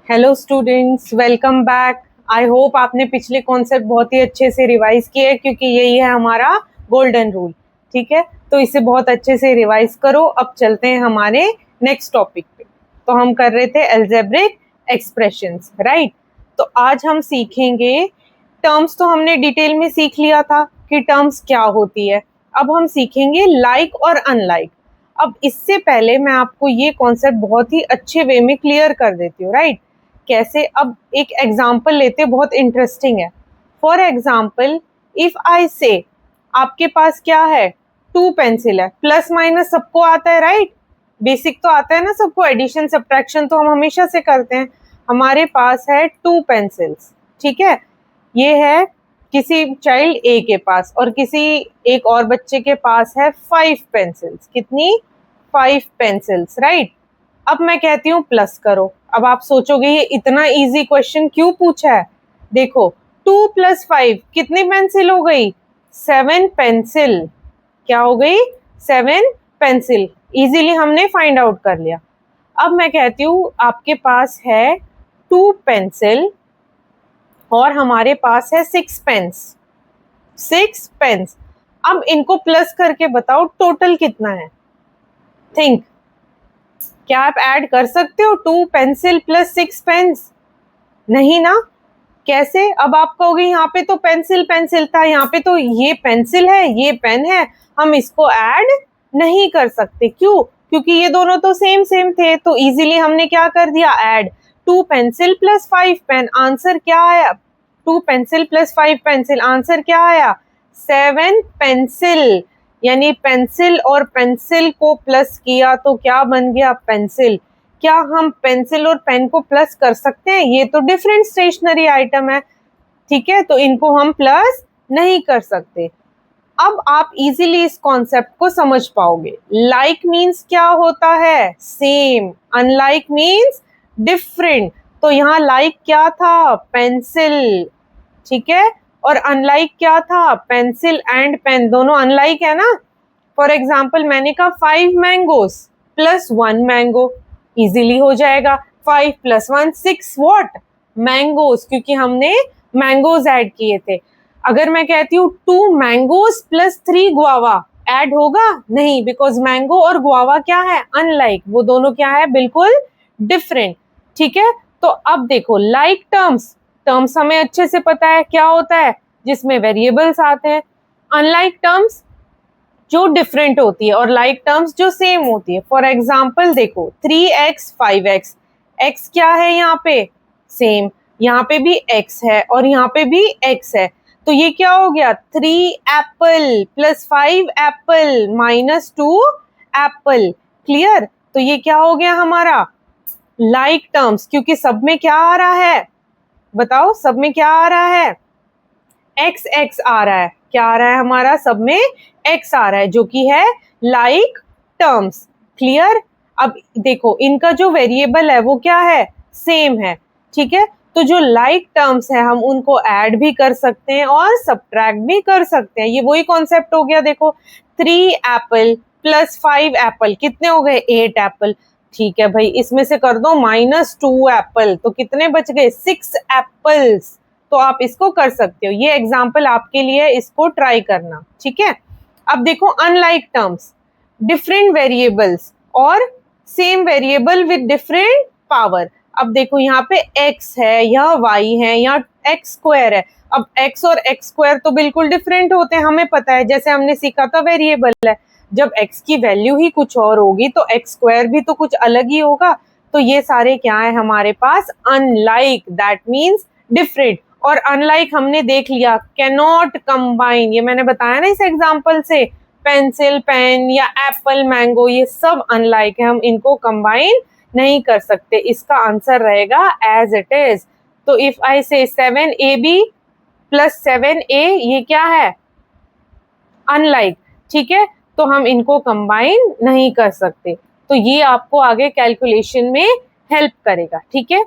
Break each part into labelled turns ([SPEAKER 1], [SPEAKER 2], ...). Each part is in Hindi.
[SPEAKER 1] Hello students, welcome back. I hope आपने पिछले कॉन्सेप्ट बहुत ही अच्छे से रिवाइज किए, क्योंकि यही है हमारा गोल्डन रूल। ठीक है, तो इसे बहुत अच्छे से रिवाइज करो। अब चलते हैं हमारे नेक्स्ट टॉपिक पे। तो हम कर रहे थे अलजेब्रिक एक्सप्रेशंस, राइट। तो आज हम सीखेंगे टर्म्स। तो हमने डिटेल में सीख लिया था कि टर्म्स क्या होती है। अब हम सीखेंगे लाइक और अनलाइक। अब इससे पहले मैं आपको ये कॉन्सेप्ट बहुत ही अच्छे वे में क्लियर कर देती हूँ, राइट। कैसे? अब एक एग्जाम्पल लेते, बहुत इंटरेस्टिंग है। फॉर एग्जाम्पल, इफ आई से आपके पास क्या है, 2 पेंसिल है। प्लस माइनस सबको आता है, राइट। बेसिक तो आता है ना सबको, एडिशन सब्ट्रैक्शन तो हम हमेशा से करते हैं। हमारे पास है 2 पेंसिल्स, ठीक है। ये है किसी चाइल्ड ए के पास, और किसी एक और बच्चे के पास है 5 पेंसिल्स। कितनी? 5 पेंसिल्स, राइट। अब मैं कहती हूँ प्लस करो। अब आप सोचोगे ये इतना इजी क्वेश्चन क्यों पूछा है। देखो, 2 + 5 कितनी पेंसिल हो गई? 7 पेंसिल। क्या हो गई? 7 पेंसिल। इजीली हमने फाइंड आउट कर लिया। अब मैं कहती हूँ आपके पास है 2 पेंसिल और हमारे पास है 6 पेन्स। 6 पेन्स। अब इनको प्लस करके बताओ टोटल कितना है। थिंक, क्या आप ऐड कर सकते हो 2 पेंसिल + 6 पेन्स? नहीं ना। कैसे? अब आप कहोगे यहाँ पे तो पेंसिल पेंसिल था, यहाँ पे तो ये पेंसिल है, ये पेन है, हम इसको ऐड नहीं कर सकते। क्यों? क्योंकि ये दोनों तो सेम सेम थे। तो इजीली हमने क्या कर दिया, ऐड। 2 pencil + 5 pen. आंसर क्या आया? 2 पेंसिल + 5 पेंसिल। आंसर क्या आया? 7 पेंसिल। यानी पेंसिल और पेंसिल को प्लस किया तो क्या बन गया? पेंसिल। क्या हम पेंसिल और पेन को प्लस कर सकते हैं? ये तो डिफरेंट स्टेशनरी आइटम है, ठीक है, तो इनको हम प्लस नहीं कर सकते। अब आप इजीली इस कॉन्सेप्ट को समझ पाओगे। लाइक मीन्स क्या होता है? सेम। Unlike means different. तो यहाँ लाइक क्या था? पेंसिल, ठीक है। और अनलाइक क्या था? पेंसिल एंड पेन दोनों अनलाइक है ना। फॉर एग्जाम्पल, मैंने कहा 5 मैंगोस + 1 मैंगो। इजीली हो जाएगा। 5 + 1 6 व्हाट? मैंगोस, क्योंकि हमने मैंगोज ऐड किए थे। अगर मैं कहती हूँ 2 मैंगोस + 3 गुआवा, ऐड होगा? नहीं, बिकॉज मैंगो और गुआवा क्या है? अनलाइक। वो दोनों क्या है? बिल्कुल डिफरेंट, ठीक है। तो अब देखो, लाइक टर्म्स, टर्म्स हमें अच्छे से पता है क्या होता है, जिसमें वेरिएबल्स आते हैं। अनलाइक टर्म्स जो डिफरेंट होती है, और लाइक टर्म्स जो सेम होती है। फॉर एग्जाम्पल देखो, 3x 5x। x क्या है यहाँ पे? सेम। यहाँ पे भी x है और यहाँ पे भी x है। तो ये क्या हो गया? 3 एप्पल + 5 एप्पल -2 एप्पल। क्लियर? तो ये क्या हो गया हमारा? Like terms. क्योंकि सब में क्या आ रहा है? बताओ, सब में क्या आ रहा है? एक्स एक्स आ रहा है। क्या आ रहा है हमारा? सब में एक्स आ रहा है, जो कि है लाइक टर्म्स। क्लियर? अब देखो, इनका जो वेरिएबल है वो क्या है? सेम है, ठीक है। तो जो लाइक टर्म्स है हम उनको ऐड भी कर सकते हैं और सब्ट्रैक्ट भी कर सकते हैं। ये वही कॉन्सेप्ट हो गया। देखो, 3 एप्पल + 5 एप्पल कितने हो गए? 8 एप्पल। ठीक है भाई, इसमें से कर दो -2 एप्पल, तो कितने बच गए? 6 एप्पल्स। तो आप इसको कर सकते हो। ये एग्जाम्पल आपके लिए, इसको ट्राई करना, ठीक है। अब देखो, अनलाइक टर्म्स, डिफरेंट वेरिएबल्स और same variable with different power. अब देखो, यहाँ पे x है, यहाँ y है, यहाँ x² है। अब x और x² तो बिल्कुल डिफरेंट होते हैं, हमें पता है। जैसे हमने सीखा था, वेरिएबल है, जब x की वैल्यू ही कुछ और होगी तो x² भी तो कुछ अलग ही होगा। तो ये सारे क्या है हमारे पास? अनलाइक। That means different. और अनलाइक हमने देख लिया, कैन नॉट कंबाइन। ये मैंने बताया ना इस एग्जाम्पल से, पेंसिल पेन या एप्पल मैंगो, ये सब अनलाइक है, हम इनको कंबाइन नहीं कर सकते। इसका आंसर रहेगा एज इट इज। तो इफ आई से 7ab + 7a, ये क्या है? अनलाइक, ठीक है। तो हम इनको कंबाइन नहीं कर सकते। तो ये आपको आगे कैलकुलेशन में हेल्प करेगा, ठीक है।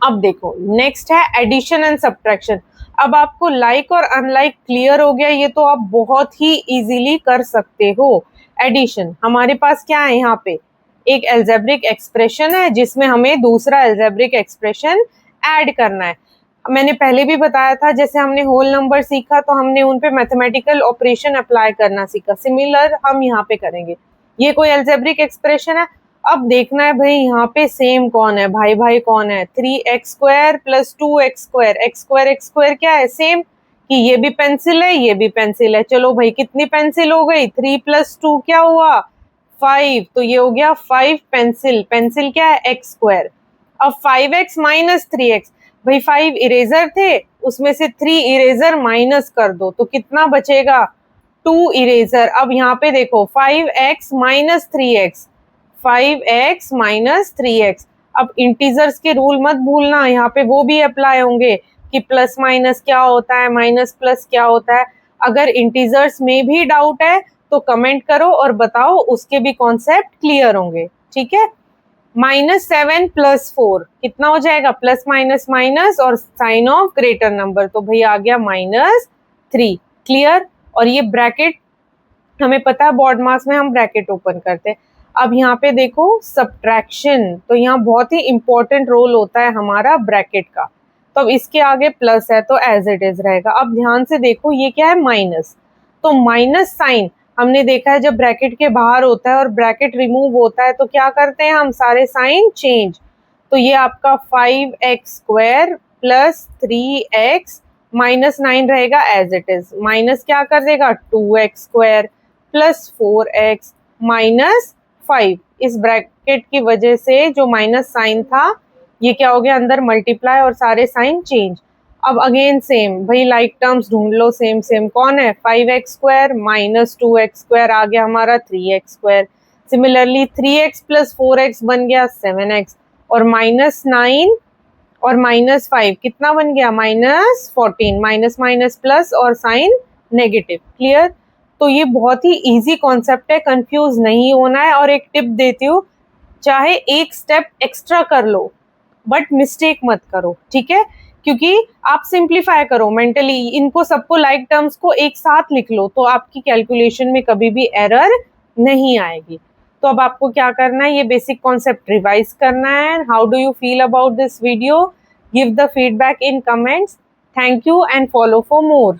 [SPEAKER 1] अब देखो, नेक्स्ट है एडिशन एंड सब्ट्रैक्शन। अब आपको लाइक और अनलाइक क्लियर हो गया, ये तो आप बहुत ही इजीली कर सकते हो। एडिशन, हमारे पास क्या है यहाँ पे? एक एल्जेब्रिक एक्सप्रेशन है जिसमें हमें दूसरा एल्जेब्रिक एक्सप्रेशन ऐड करना है। मैंने पहले भी बताया था, जैसे हमने होल नंबर सीखा तो हमने उन पे मैथमेटिकल ऑपरेशन अप्लाई करना सीखा, सिमिलर हम यहाँ पे करेंगे। ये कोई एल्जेब्रिक एक्सप्रेशन है। अब देखना है भाई यहाँ पे सेम कौन है, भाई भाई कौन है, 3x² + 2x², x² क्या है, सेम, कि ये भी पेंसिल है ये भी पेंसिल है। चलो भाई कितनी पेंसिल हो गई, 3 + 2 क्या हुआ, 5, तो ये हो गया 5 पेंसिल, पेंसिल क्या है, x²। अब 5x - 3x, भाई 5 इरेजर थे, उसमें से 3 इरेजर माइनस कर दो तो कितना बचेगा, 2 इरेजर। अब यहाँ पे देखो 5x - 3x, 5x - 3x। अब इंटीजर्स के रूल मत भूलना, यहाँ पे वो भी अप्लाई होंगे कि प्लस माइनस क्या होता है, माइनस प्लस क्या होता है। अगर इंटीजर्स में भी डाउट है तो कमेंट करो और बताओ, उसके भी कॉन्सेप्ट क्लियर होंगे, ठीक है। -7 + 4 कितना हो जाएगा, प्लस माइनस माइनस और साइन ऑफ ग्रेटर नंबर, तो भाई आ गया -3, क्लियर। और ये ब्रैकेट हमें पता है बोर्ड मास में हम ब्रैकेट ओपन करते हैं। अब यहाँ पे देखो सब्ट्रैक्शन, तो यहाँ बहुत ही इंपॉर्टेंट रोल होता है हमारा ब्रैकेट का। तो अब इसके आगे प्लस है तो एज इट इज रहेगा। अब ध्यान से देखो ये क्या है, माइनस, तो माइनस साइन हमने देखा है जब ब्रैकेट के बाहर होता है और ब्रैकेट रिमूव होता है तो क्या करते हैं हम, सारे साइन चेंज। तो ये आपका 5x² + 3x -9 रहेगा एज इट इज, माइनस क्या कर देगा 2x² + 4x -5। इस ब्रैकेट की वजह से जो माइनस साइन था ये क्या हो गया, अंदर मल्टीप्लाई और सारे साइन चेंज। अब अगेन सेम, भाई लाइक टर्म्स ढूंढ लो, सेम सेम कौन है, 5x² - 2x² आ गया हमारा 3x²। सिमिलरली 3x + 4x बन गया 7x, और -9 और -5 कितना बन गया, -14, माइनस माइनस प्लस और साइन नेगेटिव, क्लियर। तो ये बहुत ही इजी कॉन्सेप्ट है, कंफ्यूज नहीं होना है। और एक टिप देती हूँ, चाहे एक स्टेप एक्स्ट्रा कर लो बट मिस्टेक मत करो, ठीक है, क्योंकि आप सिंप्लीफाई करो मेंटली, इनको सबको लाइक टर्म्स को एक साथ लिख लो तो आपकी कैलकुलेशन में कभी भी एरर नहीं आएगी। तो अब आपको क्या करना है, ये बेसिक कॉन्सेप्ट रिवाइज करना है। How do you feel about this video, give the feedback in comments. Thank you and follow for more.